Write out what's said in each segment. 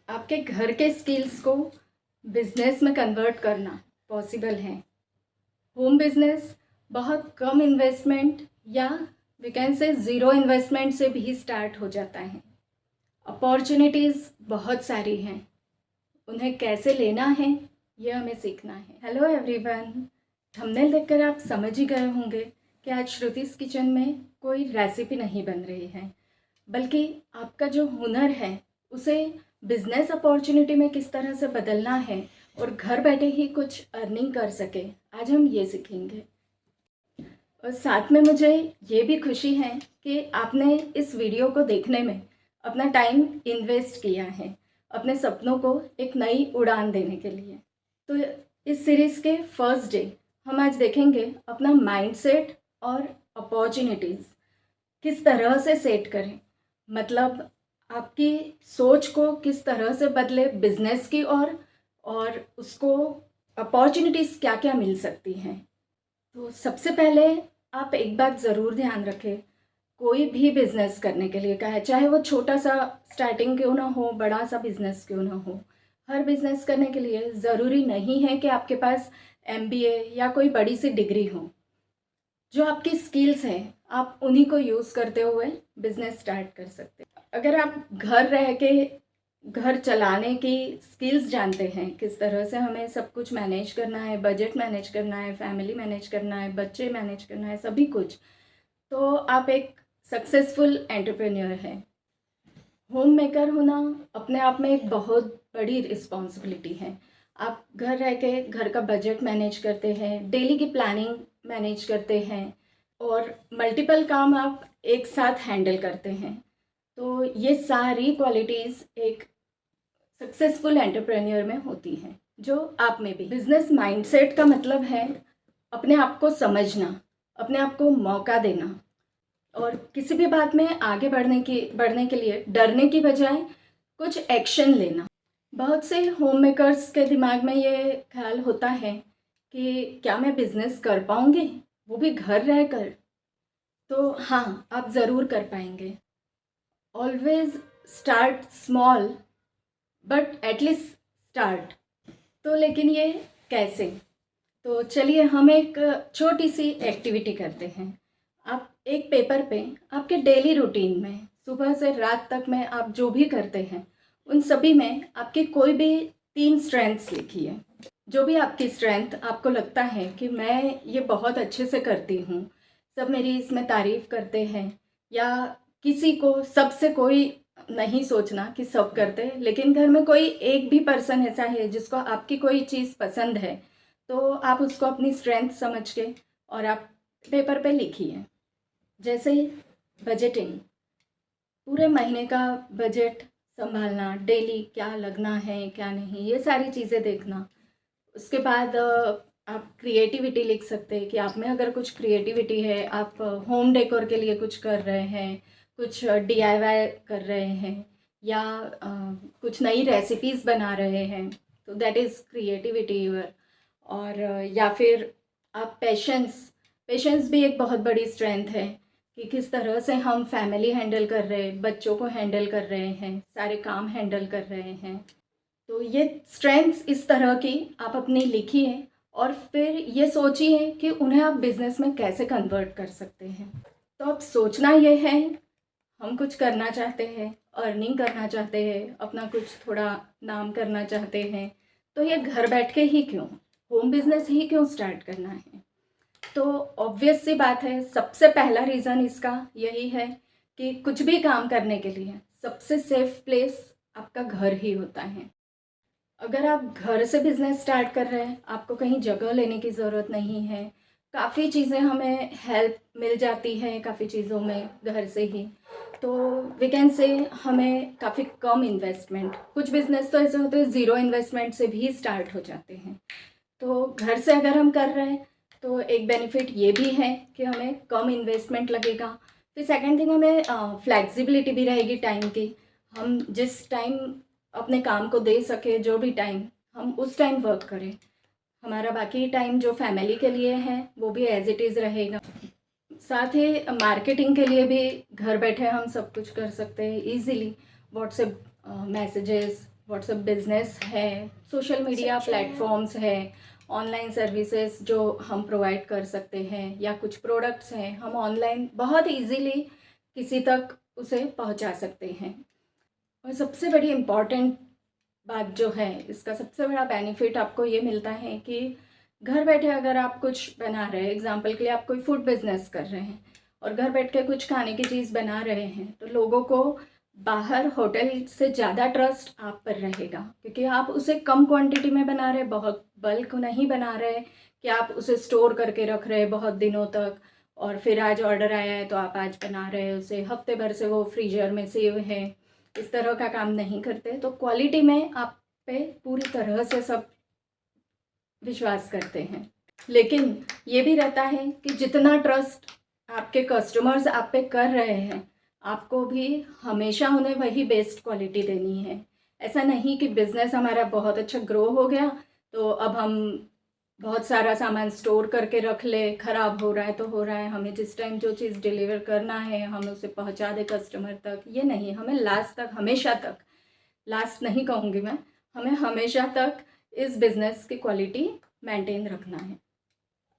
आपके घर के स्किल्स को बिजनेस में कन्वर्ट करना पॉसिबल है। होम बिजनेस बहुत कम इन्वेस्टमेंट या we can say zero investment से भी स्टार्ट हो जाता है। अपॉर्चुनिटीज़ बहुत सारी हैं, उन्हें कैसे लेना है ये हमें सीखना है। हेलो एवरीवन, थंबनेल देखकर आप समझ ही गए होंगे कि आज श्रुतिस किचन में कोई रेसिपी नहीं बन रही है, बल्कि आपका जो हुनर है उसे बिजनेस अपॉर्चुनिटी में किस तरह से बदलना है और घर बैठे ही कुछ अर्निंग कर सके, आज हम ये सीखेंगे। और साथ में मुझे ये भी खुशी है कि आपने इस वीडियो को देखने में अपना टाइम इन्वेस्ट किया है अपने सपनों को एक नई उड़ान देने के लिए। तो इस सीरीज़ के फर्स्ट डे हम आज देखेंगे अपना माइंडसेट और अपॉर्चुनिटीज़ किस तरह से सेट करें, मतलब आपकी सोच को किस तरह से बदले बिजनेस की और उसको अपॉर्चुनिटीज़ क्या क्या मिल सकती हैं। तो सबसे पहले आप एक बात ज़रूर ध्यान रखें, कोई भी बिज़नेस करने के लिए चाहे वो छोटा सा स्टार्टिंग क्यों ना हो, बड़ा सा बिज़नेस क्यों ना हो, हर बिज़नेस करने के लिए ज़रूरी नहीं है कि आपके पास MBA या कोई बड़ी सी डिग्री हो। जो आपकी स्किल्स हैं आप उन्हीं को यूज़ करते हुए बिजनेस स्टार्ट कर सकते हैं। अगर आप घर रह के घर चलाने की स्किल्स जानते हैं, किस तरह से हमें सब कुछ मैनेज करना है, बजट मैनेज करना है, फैमिली मैनेज करना है, बच्चे मैनेज करना है, सभी कुछ, तो आप एक सक्सेसफुल एंटरप्रेन्योर हैं। होम मेकर होना अपने आप में एक बहुत बड़ी रिस्पॉन्सिबिलिटी है। आप घर रह के घर का बजट मैनेज करते हैं, डेली की प्लानिंग मैनेज करते हैं और मल्टीपल काम आप एक साथ हैंडल करते हैं। तो ये सारी क्वालिटीज़ एक सक्सेसफुल एंटरप्रेन्योर में होती हैं, जो आप में भी। बिजनेस माइंडसेट का मतलब है अपने आप को समझना, अपने आप को मौका देना और किसी भी बात में आगे बढ़ने के लिए डरने की बजाय कुछ एक्शन लेना। बहुत से होम मेकर्स के दिमाग में ये ख्याल होता है कि क्या मैं बिज़नेस कर पाऊँगी, वो भी घर रहकर। तो हाँ, आप ज़रूर कर पाएंगे। Always start small but at least start. तो लेकिन ये कैसे? तो चलिए हम एक छोटी सी एक्टिविटी करते हैं। आप एक पेपर पे आपके डेली रूटीन में सुबह से रात तक में आप जो भी करते हैं उन सभी में आपकी कोई भी 3 स्ट्रेंथ्स लिखिए। जो भी आपकी स्ट्रेंथ आपको लगता है कि मैं ये बहुत अच्छे से करती हूँ, सब मेरी इसमें तारीफ़ करते हैं, या किसी को सबसे कोई नहीं सोचना कि सब करते हैं, लेकिन घर में कोई एक भी पर्सन ऐसा है जिसको आपकी कोई चीज़ पसंद है, तो आप उसको अपनी स्ट्रेंथ समझ के और आप पेपर पे लिखिए। जैसे बजटिंग, पूरे महीने का बजट संभालना, डेली क्या लगना है क्या नहीं, ये सारी चीज़ें देखना। उसके बाद आप क्रिएटिविटी लिख सकते हैं कि आप में अगर कुछ क्रिएटिविटी है, आप होम डेकोर के लिए कुछ कर रहे हैं, कुछ DIY कर रहे हैं, या कुछ नई रेसिपीज़ बना रहे हैं, तो दैट इज़ क्रिएटिविटी यूर। और या फिर आप पेशेंस, पेशेंस भी एक बहुत बड़ी स्ट्रेंथ है कि किस तरह से हम फैमिली हैंडल कर रहे हैं, बच्चों को हैंडल कर रहे हैं, सारे काम हैंडल कर रहे हैं। तो ये स्ट्रेंथ्स इस तरह की आप अपनी लिखिए और फिर ये सोचिए कि उन्हें आप बिज़नेस में कैसे कन्वर्ट कर सकते हैं। तो अब सोचना ये है, हम कुछ करना चाहते हैं, अर्निंग करना चाहते हैं, अपना कुछ थोड़ा नाम करना चाहते हैं, तो ये घर बैठ के ही क्यों, होम बिज़नेस ही क्यों स्टार्ट करना है? तो ऑब्वियस सी बात है, सबसे पहला रीज़न इसका यही है कि कुछ भी काम करने के लिए सबसे सेफ प्लेस आपका घर ही होता है। अगर आप घर से बिज़नेस स्टार्ट कर रहे हैं, आपको कहीं जगह लेने की ज़रूरत नहीं है, काफ़ी चीज़ें हमें हेल्प मिल जाती है काफ़ी चीज़ों में घर से ही। तो वी कैन से हमें काफ़ी कम इन्वेस्टमेंट, कुछ बिज़नेस तो ऐसे होते हैं ज़ीरो इन्वेस्टमेंट से भी स्टार्ट हो जाते हैं। तो घर से अगर हम कर रहे हैं तो एक बेनिफिट ये भी है कि हमें कम इन्वेस्टमेंट लगेगा। फिर सेकंड थिंग, हमें फ्लेक्सिबिलिटी भी रहेगी टाइम की। हम जिस टाइम अपने काम को दे सके, जो भी टाइम, हम उस टाइम वर्क करें। हमारा बाकी टाइम जो फैमिली के लिए है वो भी एज इट इज़ रहेगा। साथ ही मार्केटिंग के लिए भी घर बैठे हम सब कुछ कर सकते हैं easily. WhatsApp messages, WhatsApp business है, सोशल मीडिया प्लेटफॉर्म्स है, ऑनलाइन सर्विसेज जो हम प्रोवाइड कर सकते हैं, या कुछ प्रोडक्ट्स हैं हम ऑनलाइन बहुत इजीली किसी तक उसे पहुंचा सकते हैं। और सबसे बड़ी इम्पॉर्टेंट बात जो है, इसका सबसे बड़ा बेनिफिट आपको ये मिलता है कि घर बैठे अगर आप कुछ बना रहे हैं, एग्जांपल के लिए आप कोई फूड बिजनेस कर रहे हैं और घर बैठ के कुछ खाने की चीज़ बना रहे हैं, तो लोगों को बाहर होटल से ज़्यादा ट्रस्ट आप पर रहेगा, क्योंकि आप उसे कम क्वांटिटी में बना रहे, बहुत बल्क नहीं बना रहे कि आप उसे स्टोर करके रख रहे बहुत दिनों तक और फिर आज ऑर्डर आया है तो आप आज बना रहे हैं उसे, हफ्ते भर से वो फ्रीजर में सेव है। इस तरह का काम नहीं करते, तो क्वालिटी में आप पे पूरी तरह से सब विश्वास करते हैं। लेकिन ये भी रहता है कि जितना ट्रस्ट आपके कस्टमर्स आप पे कर रहे हैं, आपको भी हमेशा उन्हें वही बेस्ट क्वालिटी देनी है। ऐसा नहीं कि बिज़नेस हमारा बहुत अच्छा ग्रो हो गया तो अब हम बहुत सारा सामान स्टोर करके रख ले, ख़राब हो रहा है तो हो रहा है, हमें जिस टाइम जो चीज़ डिलीवर करना है हम उसे पहुंचा दें कस्टमर तक। ये नहीं, हमें लास्ट तक, हमेशा तक, लास्ट नहीं कहूँगी मैं, हमें हमेशा तक इस बिज़नेस की क्वालिटी मेंटेन रखना है।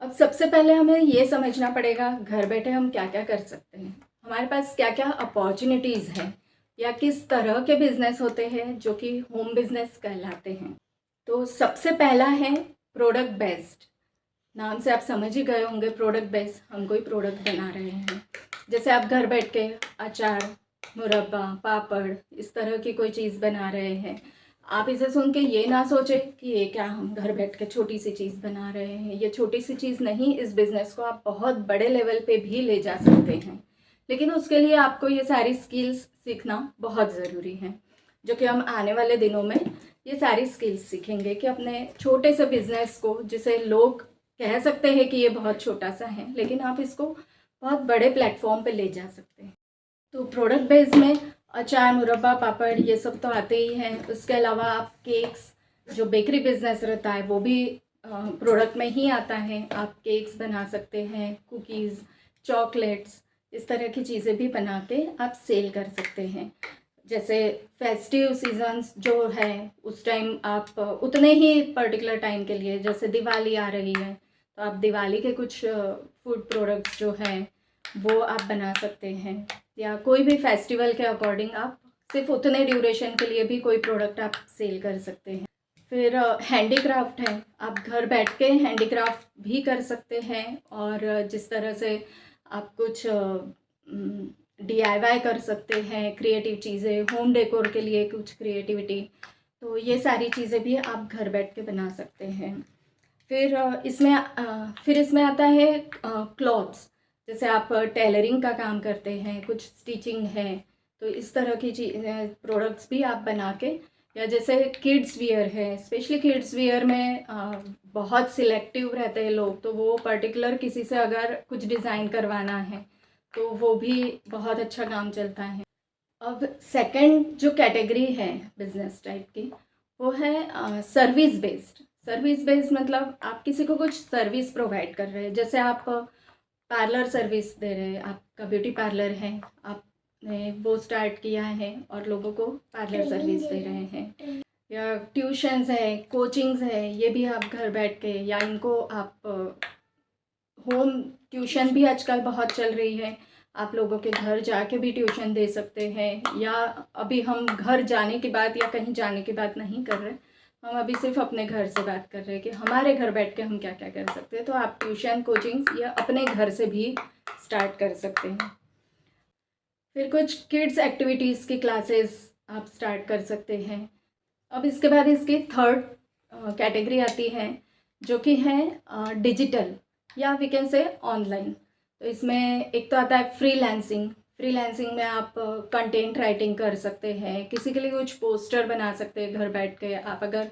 अब सबसे पहले हमें ये समझना पड़ेगा घर बैठे हम क्या क्या कर सकते हैं, हमारे पास क्या क्या अपॉर्चुनिटीज़ हैं, या किस तरह के बिज़नेस होते हैं जो कि होम बिज़नेस कहलाते हैं। तो सबसे पहला है प्रोडक्ट बेस्ड। नाम से आप समझ ही गए होंगे, प्रोडक्ट बेस्ड, हम कोई प्रोडक्ट बना रहे हैं। जैसे आप घर बैठ के अचार, मुरब्बा, पापड़, इस तरह की कोई चीज़ बना रहे हैं, आप इसे सुन के ये ना सोचें कि ये क्या हम घर बैठ के छोटी सी चीज़ बना रहे हैं। ये छोटी सी चीज़ नहीं, इस बिज़नेस को आप बहुत बड़े लेवल पे भी ले जा सकते हैं। लेकिन उसके लिए आपको ये सारी स्किल्स सीखना बहुत ज़रूरी है, जो कि हम आने वाले दिनों में ये सारी स्किल्स सीखेंगे कि अपने छोटे से बिज़नेस को, जिसे लोग कह सकते हैं कि ये बहुत छोटा सा है, लेकिन आप इसको बहुत बड़े प्लेटफॉर्म पे ले जा सकते हैं। तो प्रोडक्ट बेस में अचार, मुरब्बा, पापड़, ये सब तो आते ही हैं। उसके अलावा आप केक्स, जो बेकरी बिजनेस रहता है वो भी प्रोडक्ट में ही आता है। आप केक्स बना सकते हैं, कुकीज़, चॉकलेट्स, इस तरह की चीज़ें भी बना के आप सेल कर सकते हैं। जैसे फेस्टिव सीजन्स जो है उस टाइम आप उतने ही पर्टिकुलर टाइम के लिए, जैसे दिवाली आ रही है तो आप दिवाली के कुछ फूड प्रोडक्ट्स जो हैं वो आप बना सकते हैं, या कोई भी फेस्टिवल के अकॉर्डिंग आप सिर्फ उतने ड्यूरेशन के लिए भी कोई प्रोडक्ट आप सेल कर सकते हैं। फिर हैंडीक्राफ्ट है, आप घर बैठ के हैंडीक्राफ्ट भी कर सकते हैं, और जिस तरह से आप कुछ DIY कर सकते हैं, क्रिएटिव चीज़ें, होम डेकोर के लिए कुछ क्रिएटिविटी, तो ये सारी चीज़ें भी आप घर बैठ के बना सकते हैं। फिर इसमें आता है क्लॉथ्स। जैसे आप टेलरिंग का काम करते हैं, कुछ स्टिचिंग है, तो इस तरह की प्रोडक्ट्स भी आप बना के, या जैसे किड्स वियर है, स्पेशली किड्स वियर में बहुत सिलेक्टिव रहते हैं लोग, तो वो पर्टिकुलर किसी से अगर कुछ डिज़ाइन करवाना है तो वो भी बहुत अच्छा काम चलता है। अब सेकंड जो कैटेगरी है बिजनेस टाइप की, वो है सर्विस बेस्ड। सर्विस बेस्ड मतलब आप किसी को कुछ सर्विस प्रोवाइड कर रहे हैं। जैसे आप पार्लर सर्विस दे रहे हैं, आपका ब्यूटी पार्लर है, आपने वो स्टार्ट किया है और लोगों को पार्लर सर्विस दे रहे हैं, या ट्यूशन्स है, कोचिंग्स है, ये भी आप घर बैठ के, या इनको आप होम ट्यूशन भी आजकल बहुत चल रही है, आप लोगों के घर जाके भी ट्यूशन दे सकते हैं। या अभी हम घर जाने की बात या कहीं जाने की बात नहीं कर रहे, हम अभी सिर्फ अपने घर से बात कर रहे हैं कि हमारे घर बैठ के हम क्या क्या कर सकते हैं। तो आप ट्यूशन, कोचिंग या अपने घर से भी स्टार्ट कर सकते हैं। फिर कुछ किड्स एक्टिविटीज़ की क्लासेस आप स्टार्ट कर सकते हैं। अब इसके बाद इसकी थर्ड कैटेगरी आती है, जो कि है डिजिटल, या वी कैन से ऑनलाइन। तो इसमें एक तो आता है फ्रीलांसिंग। फ्रीलांसिंग में आप कंटेंट राइटिंग कर सकते हैं, किसी के लिए कुछ पोस्टर बना सकते हैं घर बैठ के। आप अगर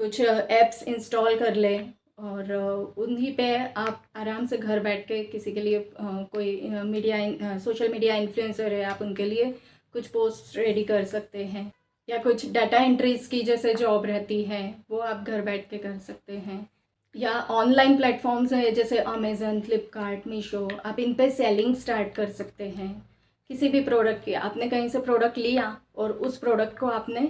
कुछ ऐप्स इंस्टॉल कर लें और उन्हीं पे आप आराम से घर बैठ के किसी के लिए कोई सोशल मीडिया इन्फ्लुएंसर है, आप उनके लिए कुछ पोस्ट रेडी कर सकते हैं। या कुछ डाटा एंट्रीज़ की जैसे जॉब रहती है, वो आप घर बैठ के कर सकते हैं। या ऑनलाइन प्लेटफॉर्म्स है जैसे अमेज़न, फ्लिपकार्ट, मीशो, आप इन पे सेलिंग स्टार्ट कर सकते हैं। किसी भी प्रोडक्ट की, आपने कहीं से प्रोडक्ट लिया और उस प्रोडक्ट को आपने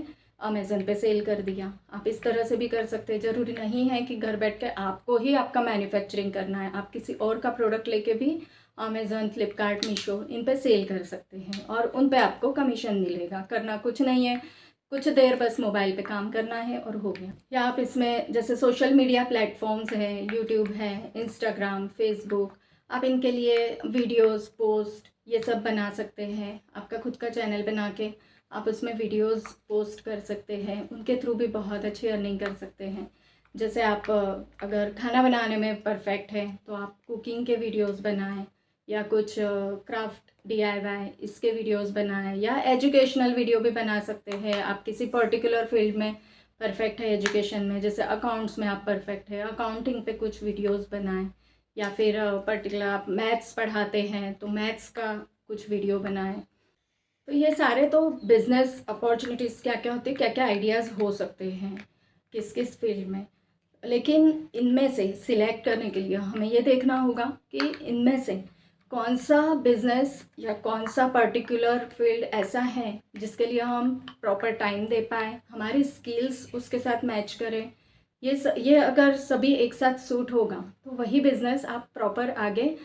अमेज़न पे सेल कर दिया। आप इस तरह से भी कर सकते हैं। ज़रूरी नहीं है कि घर बैठ के आपको ही आपका मैन्युफैक्चरिंग करना है। आप किसी और का प्रोडक्ट लेके भी अमेज़न, फ्लिपकार्ट, मीशो इन पे सेल कर सकते हैं और उन पे आपको कमीशन मिलेगा। करना कुछ नहीं है, कुछ देर बस मोबाइल पे काम करना है और हो गया। या आप इसमें जैसे सोशल मीडिया प्लेटफ़ॉर्म्स हैं, यूट्यूब है, इंस्टाग्राम, फ़ेसबुक, आप इनके लिए वीडियोज़, पोस्ट ये सब बना सकते हैं। आपका खुद का चैनल बना के आप उसमें वीडियोस पोस्ट कर सकते हैं। उनके थ्रू भी बहुत अच्छी अर्निंग कर सकते हैं। जैसे आप अगर खाना बनाने में परफेक्ट हैं तो आप कुकिंग के वीडियोस बनाएं या कुछ क्राफ्ट DIY इसके वीडियोस बनाएं या एजुकेशनल वीडियो भी बना सकते हैं। आप किसी पर्टिकुलर फील्ड में परफेक्ट है, एजुकेशन में जैसे अकाउंट्स में आप परफेक्ट है, अकाउंटिंग पे कुछ वीडियोस बनाएं या फिर पर्टिकुलर आप मैथ्स पढ़ाते हैं तो मैथ्स का कुछ वीडियो बनाएं। तो ये सारे तो बिजनेस अपॉर्चुनिटीज़ क्या क्या होती है, क्या क्या आइडियाज़ हो सकते हैं किस किस फील्ड में। लेकिन इनमें से सिलेक्ट करने के लिए हमें ये देखना होगा कि इनमें से कौन सा बिजनेस या कौन सा पर्टिकुलर फील्ड ऐसा है जिसके लिए हम प्रॉपर टाइम दे पाए, हमारी स्किल्स उसके साथ मैच करें। ये अगर सभी एक साथ सूट होगा तो वही बिजनेस आप प्रॉपर आगे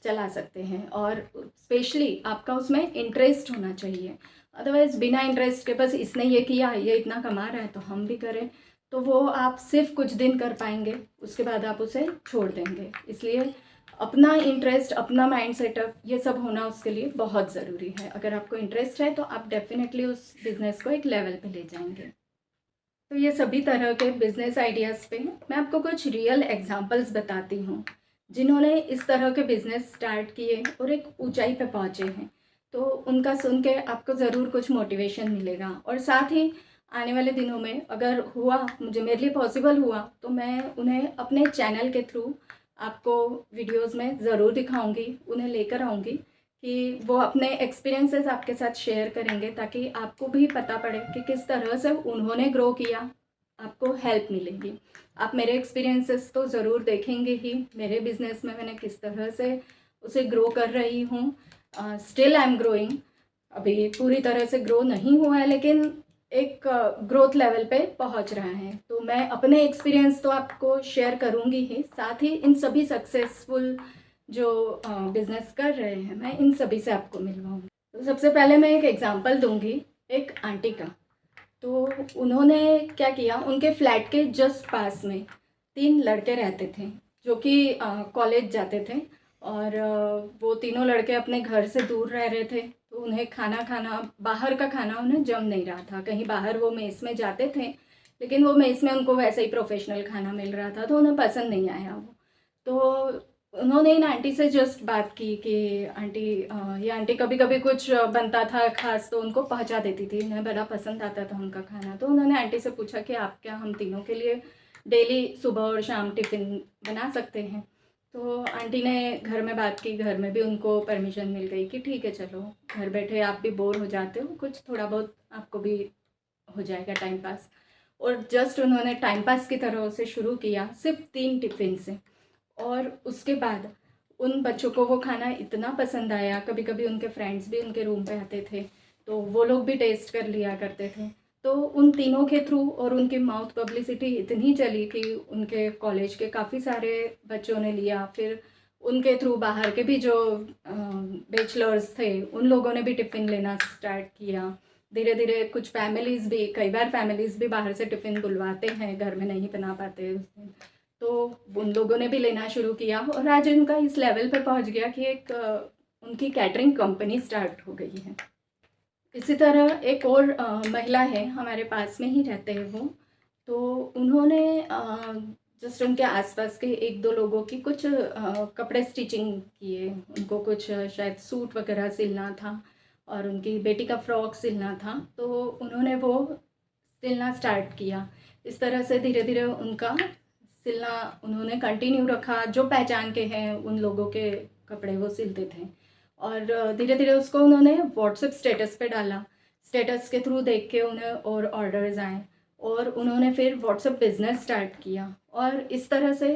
चला सकते हैं और स्पेशली आपका उसमें इंटरेस्ट होना चाहिए। अदरवाइज़ बिना इंटरेस्ट के बस इसने ये किया, ये इतना कमा रहा है तो हम भी करें, तो वो आप सिर्फ कुछ दिन कर पाएंगे, उसके बाद आप उसे छोड़ देंगे। इसलिए अपना इंटरेस्ट, अपना माइंड सेटअप ये सब होना उसके लिए बहुत ज़रूरी है। अगर आपको इंटरेस्ट है तो आप डेफिनेटली उस बिज़नेस को एक लेवल पे ले जाएंगे। तो ये सभी तरह के बिजनेस आइडियाज़ पे मैं आपको कुछ रियल एग्जांपल्स बताती हूँ जिन्होंने इस तरह के बिजनेस स्टार्ट किए और एक ऊंचाई पे पहुँचे हैं। तो उनका सुन के आपको ज़रूर कुछ मोटिवेशन मिलेगा और साथ ही आने वाले दिनों में अगर हुआ, मुझे मेरे लिए पॉसिबल हुआ तो मैं उन्हें अपने चैनल के थ्रू आपको वीडियोज़ में ज़रूर दिखाऊँगी, उन्हें लेकर आऊँगी कि वो अपने एक्सपीरियंसेस आपके साथ शेयर करेंगे ताकि आपको भी पता पड़े कि किस तरह से उन्होंने ग्रो किया, आपको हेल्प मिलेगी। आप मेरे एक्सपीरियंसेस तो ज़रूर देखेंगे ही, मेरे बिज़नेस में मैंने किस तरह से उसे ग्रो कर रही हूँ। स्टिल आई एम ग्रोइंग, अभी पूरी तरह से ग्रो नहीं हुआ है लेकिन एक ग्रोथ लेवल पे पहुंच रहा है। तो मैं अपने एक्सपीरियंस तो आपको शेयर करूंगी ही, साथ ही इन सभी सक्सेसफुल जो बिज़नेस कर रहे हैं मैं इन सभी से आपको मिलवाऊंगी। तो सबसे पहले मैं एक एग्जांपल दूंगी एक आंटी का। तो उन्होंने क्या किया, उनके फ्लैट के जस्ट पास में 3 लड़के रहते थे जो कि कॉलेज जाते थे और वो तीनों लड़के अपने घर से दूर रह रहे थे। तो उन्हें खाना खाना, बाहर का खाना उन्हें जम नहीं रहा था। कहीं बाहर वो मेस में जाते थे लेकिन वो मेस में उनको वैसे ही प्रोफेशनल खाना मिल रहा था तो उन्हें पसंद नहीं आया वो। तो उन्होंने इन आंटी से जस्ट बात की कि आंटी, ये आंटी कभी कभी कुछ बनता था खास तो उनको पहुंचा देती थी, उन्हें बड़ा पसंद आता था उनका खाना। तो उन्होंने आंटी से पूछा कि आप क्या हम तीनों के लिए डेली सुबह और शाम टिफ़िन बना सकते हैं। तो आंटी ने घर में बात की, घर में भी उनको परमिशन मिल गई कि ठीक है चलो, घर बैठे आप भी बोर हो जाते हो, कुछ थोड़ा बहुत आपको भी हो जाएगा टाइम पास। और जस्ट उन्होंने टाइम पास की तरह से शुरू किया सिर्फ 3 टिफ़िन से, और उसके बाद उन बच्चों को वो खाना इतना पसंद आया, कभी कभी उनके फ्रेंड्स भी उनके रूम पे आते थे तो वो लोग भी टेस्ट कर लिया करते थे। तो उन तीनों के थ्रू और उनकी माउथ पब्लिसिटी इतनी चली कि उनके कॉलेज के काफ़ी सारे बच्चों ने लिया। फिर उनके थ्रू बाहर के भी जो बैचलर्स थे उन लोगों ने भी टिफ़िन लेना स्टार्ट किया। धीरे धीरे कुछ फैमिलीज़ भी, कई बार फैमिलीज़ भी बाहर से टिफ़िन बुलवाते हैं, घर में नहीं बना पाते उस दिन, तो उन लोगों ने भी लेना शुरू किया और आज उनका इस लेवल पर पहुंच गया कि एक उनकी कैटरिंग कंपनी स्टार्ट हो गई है। इसी तरह एक और महिला है, हमारे पास में ही रहते हैं वो। तो उन्होंने जस्ट उनके आसपास के 1-2 लोगों की कुछ कपड़े स्टिचिंग किए। उनको कुछ शायद सूट वगैरह सिलना था और उनकी बेटी का फ्रॉक सिलना था, तो उन्होंने वो सिलना स्टार्ट किया। इस तरह से धीरे धीरे उनका सिलना उन्होंने कंटिन्यू रखा। जो पहचान के हैं उन लोगों के कपड़े वो सिलते थे और धीरे धीरे उसको उन्होंने व्हाट्सएप स्टेटस पे डाला। स्टेटस के थ्रू देख के उन्हें और ऑर्डर्स आए और उन्होंने फिर व्हाट्सएप बिजनेस स्टार्ट किया और इस तरह से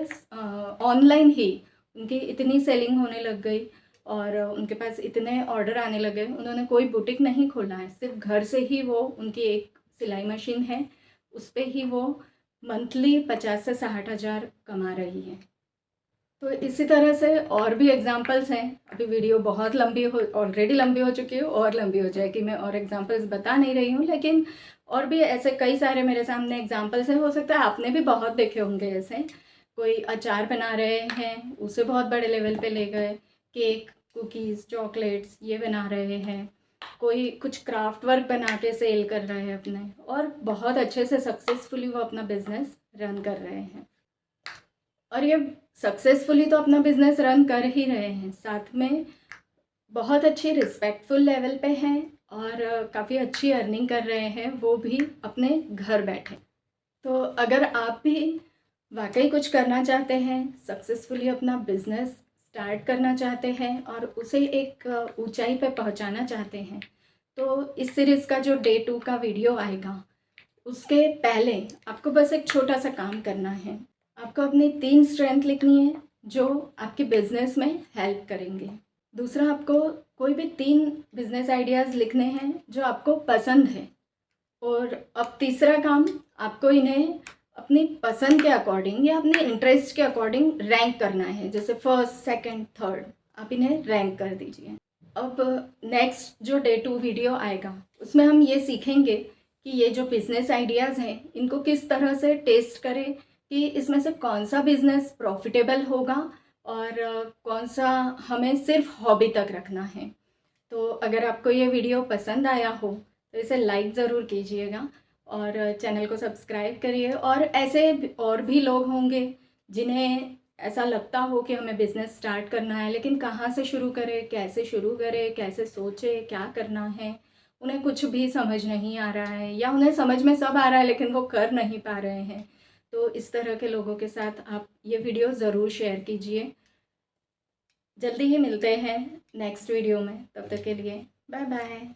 ऑनलाइन ही उनकी इतनी सेलिंग होने लग गई और उनके पास इतने ऑर्डर आने लगे। उन्होंने कोई बुटीक नहीं खोला है, सिर्फ घर से ही वो उनकी एक सिलाई मशीन है, उस पे ही वो मंथली 50 से 60 हज़ार कमा रही है। तो इसी तरह से और भी एग्जांपल्स हैं। अभी वीडियो बहुत लंबी हो, ऑलरेडी लंबी हो चुकी है और लंबी हो जाएगी, मैं और एग्जांपल्स बता नहीं रही हूँ, लेकिन और भी ऐसे कई सारे मेरे सामने एग्जांपल्स हैं। हो सकता है आपने भी बहुत देखे होंगे ऐसे। कोई अचार बना रहे हैं, उसे बहुत बड़े लेवल पे ले गए, केक, कुकीज़, चॉकलेट्स ये बना रहे हैं, कोई कुछ क्राफ्ट वर्क बना के सेल कर रहे हैं अपने, और बहुत अच्छे से सक्सेसफुली वो अपना बिजनेस रन कर रहे हैं। और ये सक्सेसफुली तो अपना बिजनेस रन कर ही रहे हैं, साथ में बहुत अच्छी रिस्पेक्टफुल लेवल पे हैं और काफ़ी अच्छी अर्निंग कर रहे हैं, वो भी अपने घर बैठे। तो अगर आप भी वाकई कुछ करना चाहते हैं, सक्सेसफुली अपना बिजनेस स्टार्ट करना चाहते हैं और उसे एक ऊंचाई पे पहुंचाना चाहते हैं, तो इस सीरीज़ का जो डे 2 का वीडियो आएगा, उसके पहले आपको बस एक छोटा सा काम करना है। आपको अपनी 3 स्ट्रेंथ लिखनी है जो आपके बिजनेस में हेल्प करेंगे। दूसरा, आपको कोई भी 3 बिजनेस आइडियाज़ लिखने हैं जो आपको पसंद है। और अब तीसरा काम, आपको इन्हें अपनी पसंद के अकॉर्डिंग या अपने इंटरेस्ट के अकॉर्डिंग रैंक करना है, जैसे फर्स्ट, सेकंड, थर्ड, आप इन्हें रैंक कर दीजिए। अब नेक्स्ट जो डे 2 वीडियो आएगा, उसमें हम ये सीखेंगे कि ये जो बिज़नेस आइडियाज़ हैं, इनको किस तरह से टेस्ट करें कि इसमें से कौन सा बिज़नेस प्रॉफिटेबल होगा और कौन सा हमें सिर्फ हॉबी तक रखना है। तो अगर आपको ये वीडियो पसंद आया हो तो इसे लाइक ज़रूर कीजिएगा और चैनल को सब्सक्राइब करिए। और ऐसे और भी लोग होंगे जिन्हें ऐसा लगता हो कि हमें बिज़नेस स्टार्ट करना है, लेकिन कहाँ से शुरू करें, कैसे शुरू करें, कैसे सोचें, क्या करना है, उन्हें कुछ भी समझ नहीं आ रहा है, या उन्हें समझ में सब आ रहा है लेकिन वो कर नहीं पा रहे हैं। तो इस तरह के लोगों के साथ आप ये वीडियो ज़रूर शेयर कीजिए। जल्दी ही मिलते हैं नेक्स्ट वीडियो में, तब तक के लिए बाय बाय।